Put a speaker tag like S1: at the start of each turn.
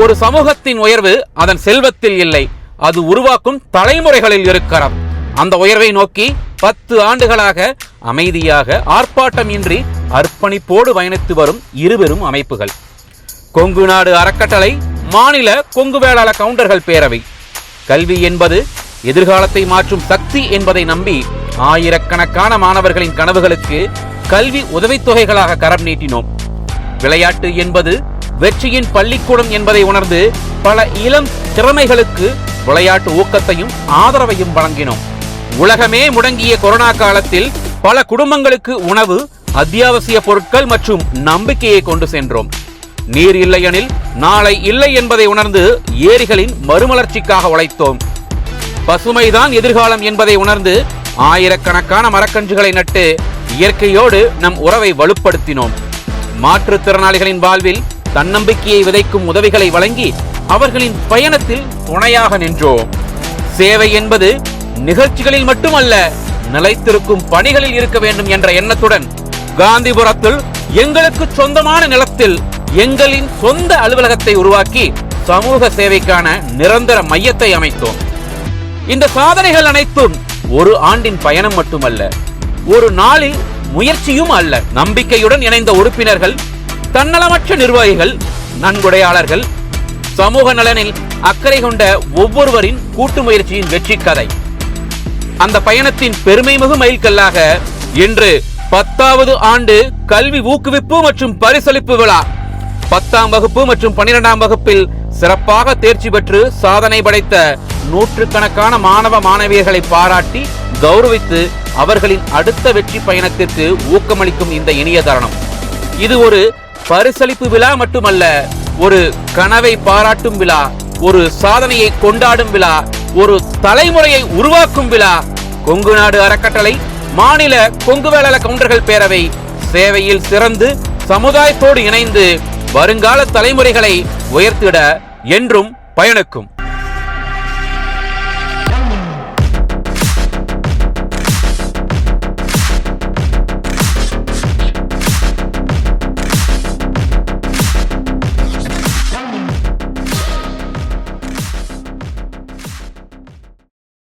S1: ஒரு சமூகத்தின் உயர்வு அதன் செல்வத்தில் இல்லை, அது உருவாக்கும் தலைமுறைகளில் இருக்கிறது. அந்த உயர்வை நோக்கி 10 ஆண்டுகளாக அமைதியாக ஆர்ப்பாட்டம் இன்றி அர்ப்பணிப்போடு பயணித்து வரும் இருவரும் அமைப்புகள். கொங்கு நாடு அறக்கட்டளை, மாநில கொங்கு வேளாள கவுண்டர்கள் பேரவை. கல்வி என்பது எதிர்காலத்தை மாற்றும் சக்தி என்பதை நம்பி ஆயிரக்கணக்கான மாணவர்களின் கனவுகளுக்கு கல்வி உதவித்தொகைகளாக கரம் நீட்டினோம். விளையாட்டு என்பது வெற்றியின் பள்ளிக்கூடம் என்பதை உணர்ந்து பல இளம் திறமைகளுக்கு விளையாட்டு ஊக்கத்தையும் ஆதரவையும் வழங்கினோம். உலகமே முடங்கிய கொரோனா காலத்தில் பல குடும்பங்களுக்கு உணவு, அத்தியாவசிய பொருட்கள் மற்றும் நம்பிக்கையை கொண்டு சென்றோம். நீர் இல்லையெனில் நாளை இல்லை என்பதை உணர்ந்து ஏரிகளின் மறுமலர்ச்சிக்காக உழைத்தோம். பசுமைதான் எதிர்காலம் என்பதை உணர்ந்து ஆயிரக்கணக்கான மரக்கன்றுகளை நட்டு இயற்கையோடு நம் உறவை வலுப்படுத்தினோம். மாற்றுத்திறனாளிகளின் வாழ்வில் தன்னம்பிக்கையை விதைக்கும் உதவிகளை வழங்கி அவர்களின் பயணத்தில் துணையாக நின்றோம். சேவை என்பது நிகழ்ச்சிகளில் மட்டுமல்ல, நிலைத்திருக்கும் பணிகளில் இருக்க வேண்டும் என்ற எண்ணத்துடன் காந்திபுரத்தில் எங்களுக்கு சொந்தமான நிலத்தில் எங்களின் சொந்த அலுவலகத்தை உருவாக்கி சமூக சேவைக்கான நிரந்தர மையத்தை அமைத்தோம். இந்த சாதனைகள் அனைத்தும் ஒரு ஆண்டின் பயணம் மட்டுமல்ல, ஒரு நாளில் முயற்சியும் அல்ல. நம்பிக்கையுடன் இணைந்த உறுப்பினர்கள், தன்னலமற்ற நிர்வாகிகள், நன்கொடையாளர்கள், சமூக நலனில் அக்கறை கொண்ட ஒவ்வொருவரின் கூட்டு முயற்சியின் வெற்றி கதை. அந்த பயணத்தின் பெருமைமிகு மைல்கல்லாக இன்று 10வது ஆண்டு கல்வி ஊக்குவிப்பு மற்றும் பரிசளிப்பு விழா. 10ஆம் வகுப்பு மற்றும் 12ஆம் வகுப்பில் சிறப்பாக தேர்ச்சி பெற்று சாதனை படைத்த நூற்றுக்கணக்கான மாணவ மாணவியர்களை பாராட்டி கௌரவித்து அவர்களின் அடுத்த வெற்றி பயணத்திற்கு ஊக்கமளிக்கும் இந்த இனிய தருணம். இது ஒரு பரிசளிப்பு விழா மட்டுமல்ல, ஒரு கனவை பாராட்டும் விழா, ஒரு சாதனையை கொண்டாடும் விழா, ஒரு தலைமுறையை உருவாக்கும் விழா. கொங்கு நாடு அறக்கட்டளை, மாநில கொங்கு வேளாள கவுண்டர்கள் பேரவை சேவையில் சிறந்து சமுதாயத்தோடு இணைந்து வருங்கால தலைமுறைகளை உயர்த்திட என்றும் பயணிக்கும்.